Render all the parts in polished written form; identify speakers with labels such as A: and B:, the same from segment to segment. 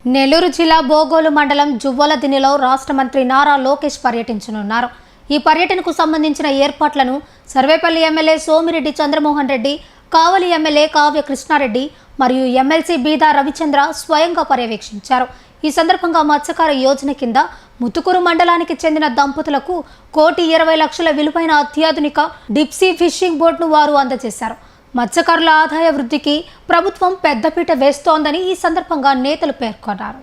A: నెల్లూరు జిల్లా బోగోలు మండలం జువ్వలదిన్నెలో రాష్ట్ర మంత్రి నారా లోకేష్ పర్యటించనున్నారు. ఈ పర్యటనకు సంబంధించిన ఏర్పాట్లను సర్వేపల్లి ఎమ్మెల్యే సోమిరెడ్డి చంద్రమోహన్ రెడ్డి, కావలి ఎమ్మెల్యే కావ్య కృష్ణారెడ్డి మరియు ఎమ్మెల్సీ బీదా రవిచంద్ర స్వయంగా పర్యవేక్షించారు. ఈ సందర్భంగా మత్స్యకార యోజన కింద ముత్తుకూరు మండలానికి చెందిన దంపతులకు 1,20,00,000 విలువైన అత్యాధునిక డిప్సీ ఫిషింగ్ బోట్ను వారు అందజేశారు. మత్స్యకారుల ఆదాయ వృద్ధికి ప్రభుత్వం పెద్దపీట వేస్తోందని ఈ సందర్భంగా నేతలు పేర్కొన్నారు.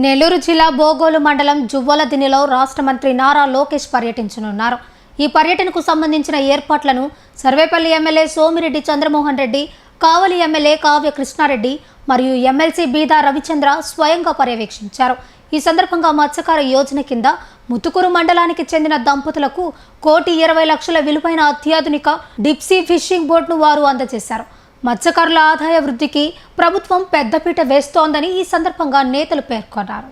A: నెల్లూరు జిల్లా బోగోలు మండలం జువ్వలదిన్నెలో రాష్ట్ర మంత్రి నారా లోకేష్ పర్యటించనున్నారు. ఈ పర్యటనకు సంబంధించిన ఏర్పాట్లను సర్వేపల్లి ఎమ్మెల్యే సోమిరెడ్డి చంద్రమోహన్ రెడ్డి, కావలి ఎమ్మెల్యే కావ్య కృష్ణారెడ్డి మరియు ఎమ్మెల్సీ బీదా రవిచంద్ర స్వయంగా పర్యవేక్షించారు. ఈ సందర్భంగా మత్స్యకార యోజన కింద ముత్తుకూరు మండలానికి చెందిన దంపతులకు 1,20,00,000 విలువైన అత్యాధునిక డిప్సీ ఫిషింగ్ బోట్ను వారు అందజేశారు. మత్స్యకారుల ఆదాయ వృద్ధికి ప్రభుత్వం పెద్దపీట వేస్తోందని ఈ సందర్భంగా నేతలు పేర్కొన్నారు.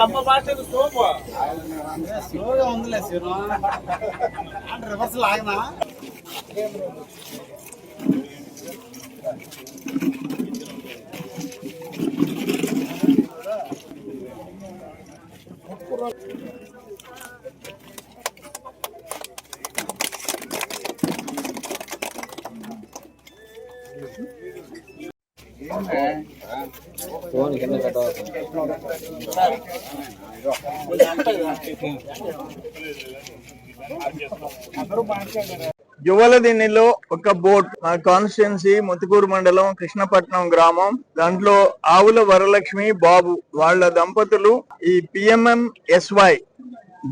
B: అమ్మ భాష స్లోగా ఉందిలే రివర్స్ లాగనా
C: జువ్వలదిన్నెలో ఒక బోట్, మా కాన్స్టిట్యున్సీ ముత్తుకూరు మండలం కృష్ణపట్నం గ్రామం. దాంట్లో ఆవుల వరలక్ష్మి బాబు వాళ్ళ దంపతులు ఈ PMMSY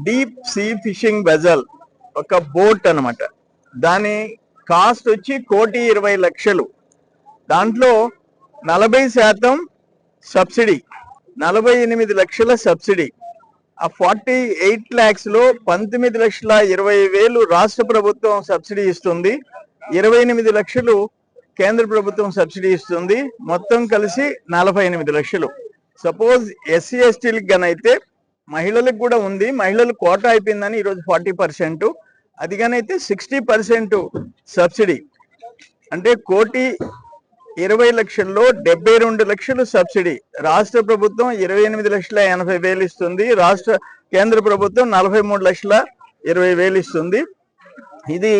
C: deep sea fishing vessel ఒక బోట్ అన్నమాట. దాని కాస్ట్ వచ్చి 1,20,00,000. దాంట్లో 40% సబ్సిడీ, 48 లక్షల సబ్సిడీ. ఆ 48 lakhs లో 19,20,000 రాష్ట్ర ప్రభుత్వం సబ్సిడీ ఇస్తుంది, 28 లక్షలు కేంద్ర ప్రభుత్వం సబ్సిడీ ఇస్తుంది. మొత్తం కలిసి 48 లక్షలు. సపోజ్ SC STలకు గనైతే, మహిళలకు కూడా ఉంది, మహిళలు కోటా అయిపోయిందని ఈరోజు 40%, అది గనైతే 60% సబ్సిడీ. అంటే 1,20,00,000లో 72 లక్షలు సబ్సిడీ. రాష్ట్ర ప్రభుత్వం 28,80,000 ఇస్తుంది, కేంద్ర ప్రభుత్వం 43,20,000 ఇస్తుంది. ఇది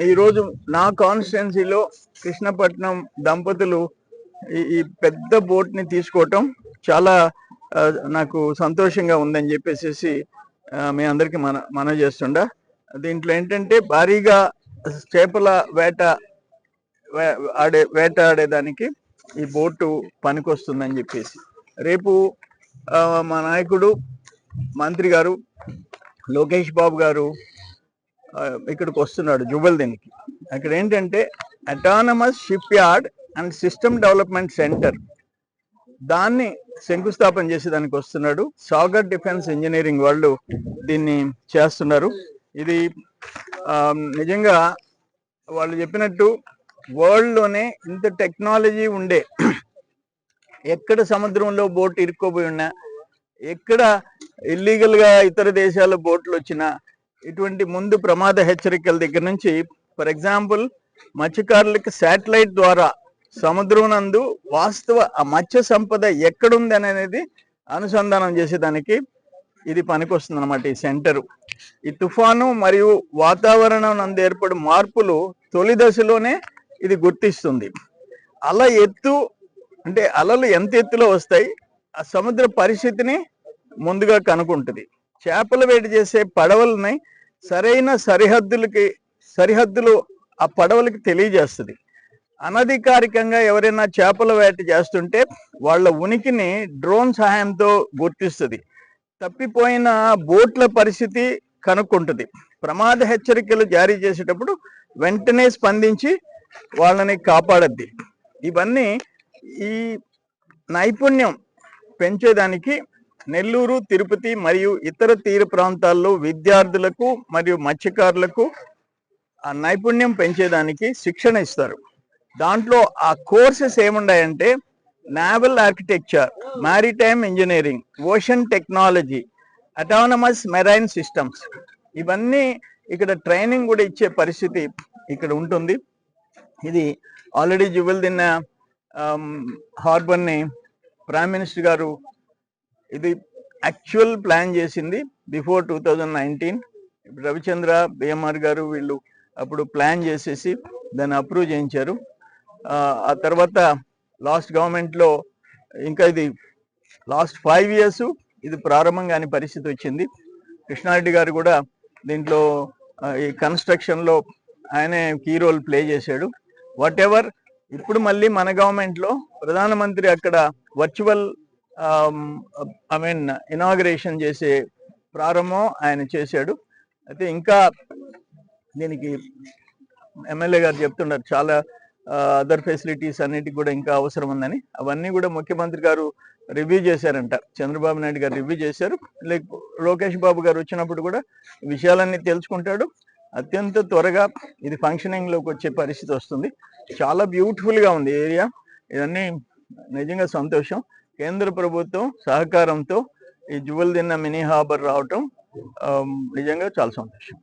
C: ఈరోజు నా కాన్స్టిట్యున్సీలో కృష్ణపట్నం దంపతులు ఈ పెద్ద బోట్ ని తీసుకోవటం చాలా నాకు సంతోషంగా ఉందని చెప్పేసి మీ అందరికి మనవి చేస్తుండా. దీంట్లో ఏంటంటే భారీగా చేపల వేటాడేదానికి ఈ బోటు పనికొస్తుందని చెప్పేసి రేపు మా నాయకుడు మంత్రి గారు లోకేష్ బాబు గారు ఇక్కడికి వస్తున్నాడు జువ్వలదిన్నెకి. అక్కడ ఏంటంటే autonomous ship yard and system development centre, దాన్ని శంకుస్థాపన చేసేదానికి వస్తున్నాడు. సాగర్ డిఫెన్స్ ఇంజనీరింగ్ వాళ్ళు దీన్ని చేస్తున్నారు. ఇది నిజంగా వాళ్ళు చెప్పినట్టు వరల్డ్ లోనే ఇంత టెక్నాలజీ ఉండే, ఎక్కడ సముద్రంలో బోట్ ఇరుక్కోపోయి ఉన్నా, ఎక్కడ ఇల్లీగల్ గా ఇతర దేశాల బోట్లు వచ్చినా ఇటువంటి ముందు ప్రమాద హెచ్చరికల దగ్గర నుంచి, ఫర్ ఎగ్జాంపుల్ మత్స్యకారులకి శాటిలైట్ ద్వారా సముద్రం నందు వాస్తవ ఆ మత్స్య సంపద ఎక్కడుంది అనేది అనుసంధానం చేసేదానికి ఇది పనికొస్తుంది అనమాట ఈ సెంటరు. ఈ తుఫాను మరియు వాతావరణం నందు ఏర్పడే మార్పులు తొలి దశలోనే ఇది గుర్తిస్తుంది. అల ఎత్తు అంటే అలలు ఎంత ఎత్తులో వస్తాయి, ఆ సముద్ర పరిస్థితిని ముందుగా కనుక్కుంటుంది. చేపల వేట చేసే పడవలని సరైన సరిహద్దులు ఆ పడవలకి తెలియజేస్తుంది. అనధికారికంగా ఎవరైనా చేపల వేట చేస్తుంటే వాళ్ళ ఉనికిని డ్రోన్ సహాయంతో గుర్తిస్తుంది. తప్పిపోయిన బోట్ల పరిస్థితి కనుక్కుంటుంది. ప్రమాద హెచ్చరికలు జారీ చేసేటప్పుడు వెంటనే స్పందించి వాళ్ళని కాపాడద్ది. ఇవన్నీ ఈ నైపుణ్యం పెంచేదానికి నెల్లూరు, తిరుపతి మరియు ఇతర తీర ప్రాంతాల్లో విద్యార్థులకు మరియు మత్స్యకారులకు ఆ నైపుణ్యం పెంచేదానికి శిక్షణ ఇస్తారు. దాంట్లో ఆ కోర్సెస్ ఏముండాయంటే naval architecture, maritime engineering, ocean technology, autonomous marine systems, ఇవన్నీ ఇక్కడ ట్రైనింగ్ కూడా ఇచ్చే పరిస్థితి ఇక్కడ ఉంటుంది. ఇది ఆల్రెడీ జువెల్దిన్న హార్బర్ని ప్రైమ్ మినిస్టర్ గారు ఇది యాక్చువల్ ప్లాన్ చేసింది బిఫోర్ 2019. రవిచంద్ర బిఎంఆర్ గారు వీళ్ళు అప్పుడు ప్లాన్ చేసేసి దాన్ని అప్రూవ్ చేయించారు. ఆ తర్వాత లాస్ట్ గవర్నమెంట్లో ఇంకా ఇది లాస్ట్ 5 years ఇది ప్రారంభం కాని పరిస్థితి వచ్చింది. కృష్ణారెడ్డి గారు కూడా దీంట్లో ఈ కన్స్ట్రక్షన్లో ఆయనే కీ రోల్ ప్లే చేశాడు. వాట్ ఎవర్ ఇప్పుడు మళ్ళీ మన గవర్నమెంట్లో ప్రధానమంత్రి అక్కడ వర్చువల్ ఇనాగరేషన్ చేసే ప్రారంభం ఆయన చేశాడు. అయితే ఇంకా దీనికి ఎమ్మెల్యే గారు చెప్తున్నారు చాలా అదర్ ఫెసిలిటీస్ అన్నిటికి కూడా ఇంకా అవసరం ఉందని. అవన్నీ కూడా ముఖ్యమంత్రి గారు రివ్యూ చేశారంట. చంద్రబాబు నాయుడు గారు రివ్యూ చేశారు. లైక్ లోకేష్ బాబు గారు వచ్చినప్పుడు కూడా విషయాలన్నీ తెలుసుకుంటాడు. అత్యంత త్వరగా ఇది ఫంక్షనింగ్ లోకి వచ్చే పరిస్థితి వస్తుంది. చాలా బ్యూటిఫుల్ గా ఉంది ఏరియా. ఇవన్నీ నిజంగా సంతోషం. కేంద్ర ప్రభుత్వం సహకారంతో ఈ జువెల్దిన్న మినీ హార్బర్ రావటం నిజంగా చాలా సంతోషం.